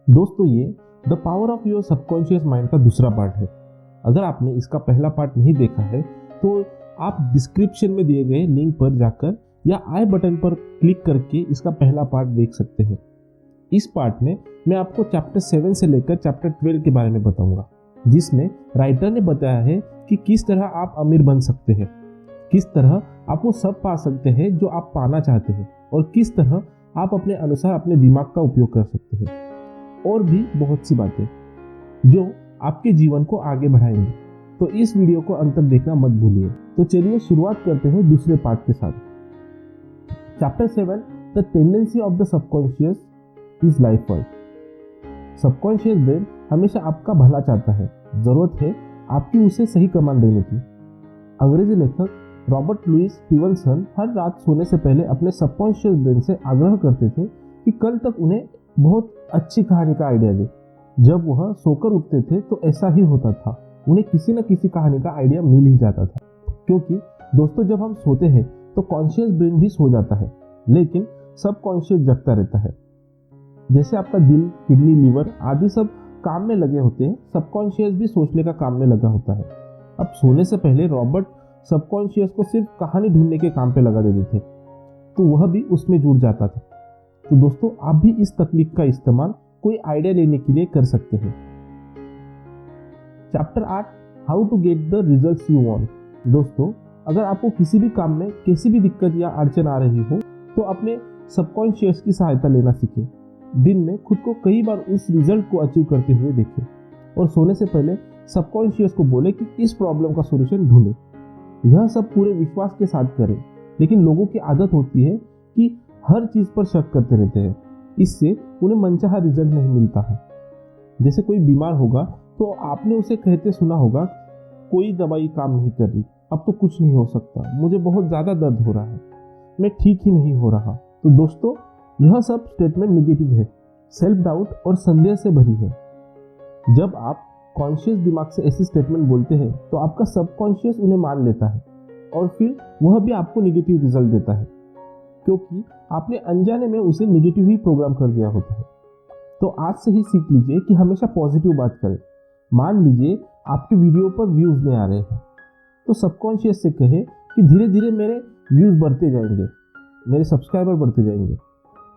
दोस्तों ये the power of your subconscious mind का दूसरा पार्ट है। अगर आपने इसका पहला पार्ट नहीं देखा है तो आप डिस्क्रिप्शन में दिए गए लिंक पर जाकर या आई बटन पर क्लिक करके इसका पहला पार्ट देख सकते हैं। इस पार्ट में मैं आपको चैप्टर 7 से लेकर चैप्टर 12 के बारे में बताऊंगा, जिसमें राइटर ने बताया है कि किस तरह आप अमीर बन सकते हैं, किस तरह आप वो सब पा सकते हैं जो आप पाना चाहते हैं और किस तरह आप अपने अनुसार अपने दिमाग का उपयोग कर सकते हैं, और भी बहुत सी बातें जो आपके जीवन को आगे बढ़ाएंगी। तो इस वीडियो को अंत तक देखना मत भूलिए। तो चलिए शुरुआत करते हैं दूसरे पार्ट के साथ। Chapter 7 the tendency of the subconscious is life work. Subconscious brain हमेशा आपका भला चाहता है, जरूरत है आपकी उसे सही कमांड देने की। अंग्रेजी लेखक रॉबर्ट लुइस स्टीवनसन हर रात सोने से पहले अपने सबकॉन्शियस ब्रेन से आग्रह करते थे कि कल तक उन्हें बहुत अच्छी कहानी का आइडिया दे। जब वह सोकर उठते थे तो ऐसा ही होता था, उन्हें किसी न किसी कहानी का आइडिया मिल ही जाता था। क्योंकि दोस्तों जब हम सोते हैं तो कॉन्शियस ब्रेन भी सो जाता है, लेकिन सबकॉन्शियस जगता रहता है। जैसे आपका दिल, किडनी, लीवर आदि सब काम में लगे होते हैं, सबकॉन्शियस भी सोचने का काम में लगा होता है। अब सोने से पहले रॉबर्ट सबकॉन्शियस को सिर्फ कहानी ढूंढने के काम पे लगा देते थे, तो वह भी उसमें जुड़ जाता था। तो दोस्तों आप भी इस तकनीक का इस्तेमाल कोई आइडिया लेने के लिए कर सकते हैं। Chapter 8 how to get the results you want. दोस्तों अगर आपको किसी भी काम में किसी भी दिक्कत या अड़चन आ रही हो तो अपने सबकॉन्शियस की सहायता लेना सीखें। दिन में खुद को कई बार उस रिजल्ट को अचीव करते हुए देखें और सोने से पहले सबकॉन्शियस को बोले कि इस प्रॉब्लम का सॉल्यूशन ढूंढे। यह सब पूरे विश्वास के साथ करें, लेकिन लोगों की आदत होती है कि हर चीज पर शक करते रहते हैं, इससे उन्हें मनचाहा रिजल्ट नहीं मिलता है। जैसे कोई बीमार होगा तो आपने उसे कहते सुना होगा, कोई दवाई काम नहीं कर रही, अब तो कुछ नहीं हो सकता, मुझे बहुत ज्यादा दर्द हो रहा है, मैं ठीक ही नहीं हो रहा। तो दोस्तों यह सब स्टेटमेंट निगेटिव है, सेल्फ डाउट और संदेह से भरी है। जब आप कॉन्शियस दिमाग से ऐसे स्टेटमेंट बोलते हैं तो आपका सबकॉन्शियस उन्हें मान लेता है और फिर वह भी आपको निगेटिव रिजल्ट देता है, क्योंकि आपने अनजाने में उसे निगेटिव ही प्रोग्राम कर दिया होता है। तो आज से ही सीख लीजिए कि हमेशा पॉजिटिव बात करें। मान लीजिए आपके वीडियो पर व्यूज नहीं आ रहे हैं, तो सबकॉन्शियस से कहे कि धीरे धीरे मेरे व्यूज बढ़ते जाएंगे, मेरे सब्सक्राइबर बढ़ते जाएंगे,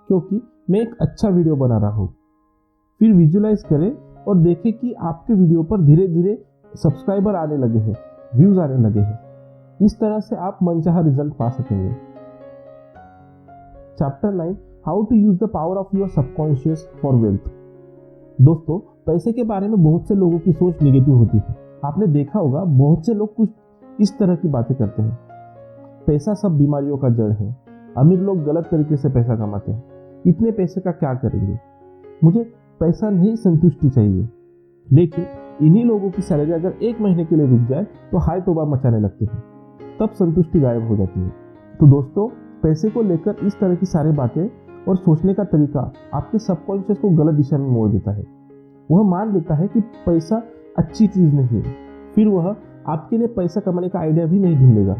क्योंकि मैं एक अच्छा वीडियो बना रहा हूँ। फिर विजुलाइज करें और देखें कि आपके वीडियो पर धीरे धीरे सब्सक्राइबर आने लगे हैं, व्यूज आने लगे हैं। इस तरह से आप मनचाहा रिजल्ट पा सकेंगे। Chapter 9 how to use the power of your subconscious for wealth. दोस्तों पैसे के बारे में बहुत से लोगों की सोच निगेटिव होती है। आपने देखा होगा बहुत से लोग कुछ इस तरह की बातें करते हैं, पैसा सब बीमारियों का जड़ है, अमीर लोग गलत तरीके से पैसा कमाते हैं, इतने पैसे का क्या करेंगे, मुझे पैसा नहीं संतुष्टि चाहिए। लेकिन इन्हीं लोगों की सैलरी अगर 1 महीने के लिए रुक जाए तो हाय तौबा मचाने लगते हैं, तब संतुष्टि गायब हो जाती है। तो दोस्तों पैसे को लेकर इस तरह की सारी बातें और सोचने का तरीका आपके सबकॉन्शियस को गलत दिशा में मोड़ देता है। वह मान लेता है कि पैसा अच्छी चीज नहीं है, फिर वह आपके लिए पैसा कमाने का आइडिया भी नहीं ढूंढेगा,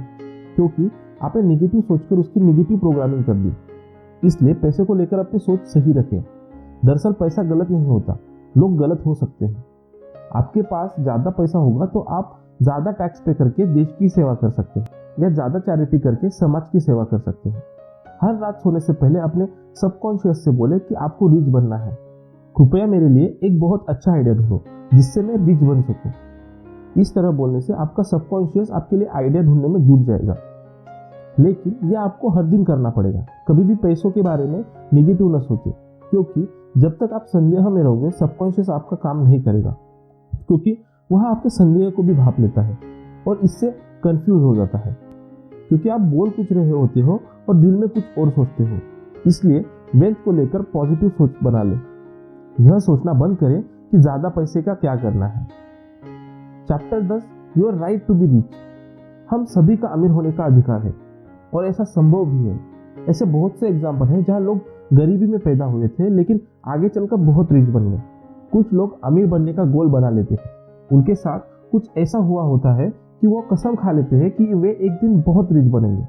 क्योंकि आपने नेगेटिव सोचकर उसकी नेगेटिव प्रोग्रामिंग कर दी। इसलिए पैसे को लेकर अपनी सोच सही रखें। दरअसल पैसा गलत नहीं होता, लोग गलत हो सकते हैं। आपके पास ज्यादा पैसा होगा तो आप ज्यादा टैक्स पे करके देश की सेवा कर सकते हैं या ज्यादा चैरिटी करके समाज की सेवा कर सकते हैं। हर रात सोने से पहले अपने सबकॉन्शियस से बोले कि आपको रिच बनना है, कृपया मेरे लिए एक बहुत अच्छा आइडिया ढूंढो जिससे मैं रिच बन सकूं। इस तरह बोलने से आपका सबकॉन्शियस आपके लिए आइडिया ढूंढने में जुट जाएगा। लेकिन यह आपको हर दिन करना पड़ेगा। कभी भी पैसों के बारे में निगेटिव न सोचे, क्योंकि जब तक आप संदेह में रहोगे सबकॉन्शियस आपका काम नहीं करेगा, क्योंकि वह आपके संदेह को भी भाप लेता है और इससे कंफ्यूज हो जाता है, क्योंकि आप बोल कुछ रहे होते हो और दिल में कुछ और सोचते हो। इसलिए वेल्थ को लेकर पॉजिटिव सोच बना ले। यह सोचना बंद करें कि ज्यादा पैसे का क्या करना है। Chapter 10 your right to be rich. हम सभी का अमीर होने का अधिकार है और ऐसा संभव भी है। ऐसे बहुत से एग्जाम्पल हैं जहां लोग गरीबी में पैदा हुए थे लेकिन आगे चलकर बहुत रिच बन गए। कुछ लोग अमीर बनने का गोल बना लेते हैं, उनके साथ कुछ ऐसा हुआ होता है कि वो कसम खा लेते हैं कि वे एक दिन बहुत रिच बनेंगे।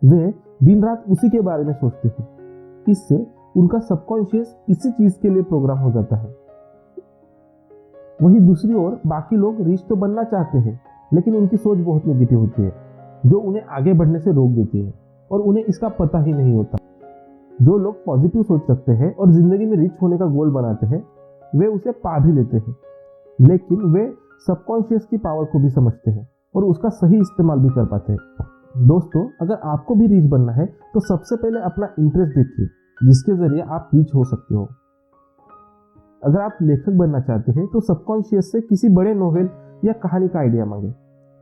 वे दिन रात उसी के बारे में सोचते हैं, इससे उनका सबकॉन्शियस इसी चीज के लिए प्रोग्राम हो जाता है। वहीं दूसरी ओर बाकी लोग रिच तो बनना चाहते हैं, लेकिन उनकी सोच बहुत नेगेटिव होती है, जो उन्हें आगे बढ़ने से रोक देती है और उन्हें इसका पता ही नहीं होता। जो लोग पॉजिटिव सोच रखते हैं और जिंदगी में रिच होने का गोल बनाते हैं, वे उसे पा भी लेते हैं, लेकिन वे सबकॉन्शियस की पावर को भी समझते हैं और उसका सही इस्तेमाल भी कर पाते हैं। दोस्तों, अगर आपको भी रिच बनना है तो सबसे पहले अपना इंटरेस्ट देखिए, जिसके जरिए आप रिच हो सकते हो। अगर आप लेखक बनना चाहते हैं तो सबकॉन्शियस से किसी बड़े नोवेल या कहानी का आइडिया मांगे।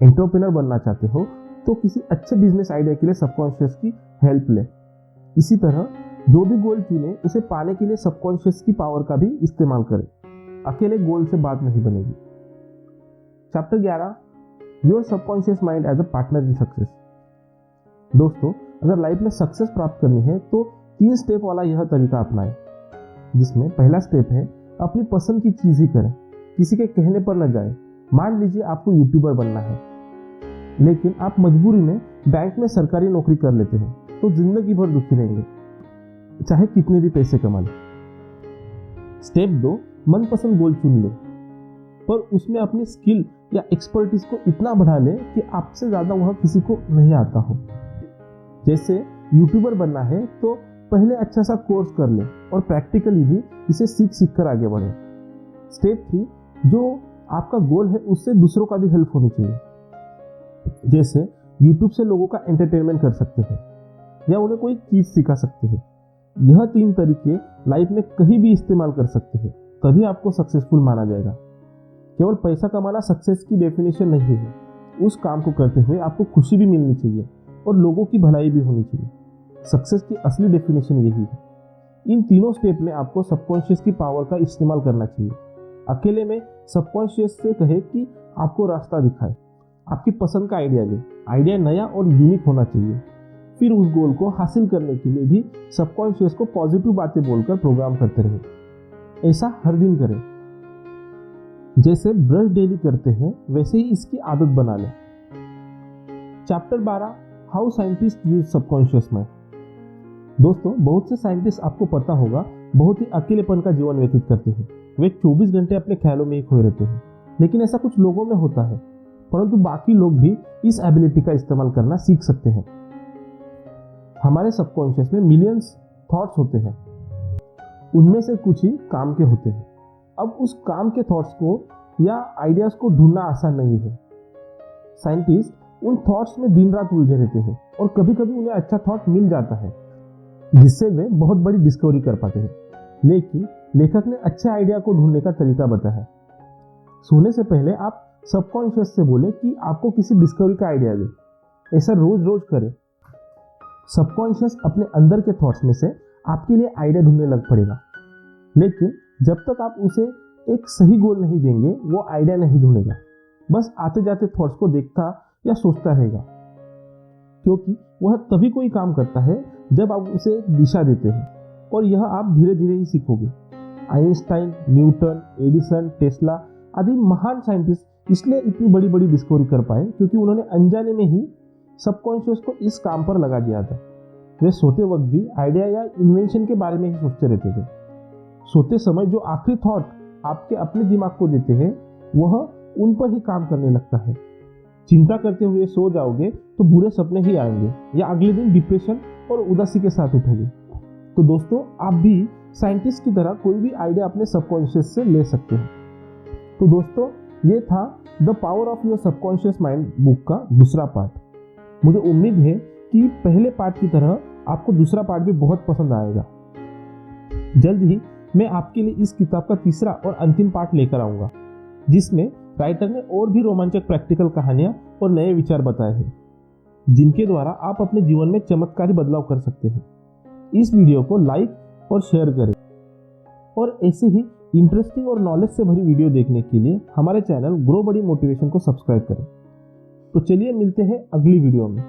एंटरप्रेन्योर बनना चाहते हो तो किसी अच्छे बिजनेस आइडिया के लिए सबकॉन्शियस की हेल्प ले। इसी तरह जो भी गोल चुने उसे पाने के लिए सबकॉन्शियस की पावर का भी इस्तेमाल करें। अकेले गोल से बात नहीं बनेगी। Chapter 11, your subconscious mind as a partner in success. दोस्तों, अगर लाइफ में सक्सेस प्राप्त करनी है तो 3 स्टेप वाला यह तरीका अपनाएं, जिसमें पहला स्टेप है अपनी पसंद की चीज ही करें, किसी के कहने पर न जाए। मान लीजिए आपको यूट्यूबर बनना है, लेकिन आप मजबूरी में बैंक में सरकारी नौकरी कर लेते हैं, तो जिंदगी भर दुखी रहेंगे, चाहे कितने भी पैसे कमा लें। स्टेप 2, मनपसंद गोल चुन ले, पर उसमें अपनी स्किल या एक्सपर्टीज को इतना बढ़ा ले कि आपसे ज्यादा वह किसी को नहीं आता हो। जैसे यूट्यूबर बनना है तो पहले अच्छा सा कोर्स कर ले और प्रैक्टिकली भी इसे सीख कर आगे बढ़े। स्टेप 3, जो आपका गोल है उससे दूसरों का भी हेल्प होनी चाहिए। जैसे यूट्यूब से लोगों का एंटरटेनमेंट कर सकते हैं या उन्हें कोई चीज सिखा सकते हैं। यह 3 तरीके लाइफ में कहीं भी इस्तेमाल कर सकते हैं, तभी आपको सक्सेसफुल माना जाएगा। केवल पैसा कमाना सक्सेस की डेफिनेशन नहीं है। उस काम को करते हुए आपको खुशी भी मिलनी चाहिए और लोगों की भलाई भी होनी चाहिए। सक्सेस की असली डेफिनेशन यही है। इन तीनों स्टेप में आपको सबकॉन्शियस की पावर का इस्तेमाल करना चाहिए। अकेले में सबकॉन्शियस से कहे कि आपको रास्ता दिखाए, आपकी पसंद का आइडिया दे। आइडिया नया और यूनिक होना चाहिए। फिर उस गोल को हासिल करने के लिए भी सबकॉन्शियस को पॉजिटिव बातें बोलकर प्रोग्राम करते रहे। ऐसा हर दिन करें। जैसे ब्रश डेली करते हैं, वैसे ही इसकी आदत बना लें। Chapter 12, how scientist use subconscious mind. दोस्तों, बहुत से साइंटिस्ट, आपको पता होगा, बहुत ही अकेलेपन का जीवन व्यतीत करते हैं। वे 24 घंटे अपने ख्यालों में ही खोए रहते हैं। लेकिन ऐसा कुछ लोगों में होता है, परंतु बाकी लोग भी इस एबिलिटी का इस्तेमाल करना सीख सकते हैं। हमारे सबकॉन्शियस में मिलियंस थॉट्स होते हैं, उनमें से कुछ ही काम के होते हैं। अब उस काम के थॉट्स को या आइडियाज को ढूंढना आसान नहीं है। साइंटिस्ट उन थॉट्स में दिन रात उलझे रहते हैं और कभी कभी उन्हें अच्छा थॉट मिल जाता है, जिससे वे बहुत बड़ी डिस्कवरी कर पाते हैं। लेकिन लेखक ने अच्छे आइडिया को ढूंढने का तरीका बताया। सोने से पहले आप सबकॉन्शियस से बोले कि आपको किसी डिस्कवरी का आइडिया दे। ऐसा रोज रोज करें। सबकॉन्शियस अपने अंदर के थॉट्स में से आपके लिए आइडिया ढूंढने लग पड़ेगा। लेकिन जब तक आप उसे एक सही गोल नहीं देंगे, वो आइडिया नहीं ढूंढेगा। बस आते जाते थॉट्स को देखता या सोचता रहेगा, क्योंकि वह तभी कोई काम करता है जब आप उसे एक दिशा देते हैं, और यह आप धीरे धीरे ही सीखोगे। आइंस्टाइन, न्यूटन, एडिसन, टेस्ला आदि महान साइंटिस्ट इसलिए इतनी बड़ी बड़ी डिस्कवरी कर पाए क्योंकि उन्होंने अनजाने में ही सबकॉन्शियस को इस काम पर लगा दिया था। वे सोते वक्त भी आइडिया या इन्वेंशन के बारे में ही सोचते रहते थे। सोते समय जो आखिरी थॉट आपके अपने दिमाग को देते हैं, वह उन पर ही काम करने लगता है। चिंता करते हुए सो जाओगे तो बुरे सपने ही आएंगे या अगले दिन डिप्रेशन और उदासी के साथ उठोगे। तो दोस्तों, आप भी साइंटिस्ट की तरह कोई भी आइडिया अपने सबकॉन्शियस से ले सकते हैं। तो दोस्तों, ये था the power of your subconscious mind book का दूसरा पार्ट। मुझे उम्मीद है कि पहले पार्ट की तरह आपको दूसरा पार्ट भी बहुत पसंद आएगा। जल्द ही मैं आपके लिए इस किताब का तीसरा और अंतिम पार्ट लेकर आऊंगा, जिसमें राइटर ने और भी रोमांचक प्रैक्टिकल कहानियां और नए विचार बताए हैं, जिनके द्वारा आप अपने जीवन में चमत्कारी बदलाव कर सकते हैं। इस वीडियो को लाइक और शेयर करें, और ऐसे ही इंटरेस्टिंग और नॉलेज से भरी वीडियो देखने के लिए हमारे चैनल ग्रो बडी मोटिवेशन को सब्सक्राइब करें। तो चलिए मिलते हैं अगली वीडियो में।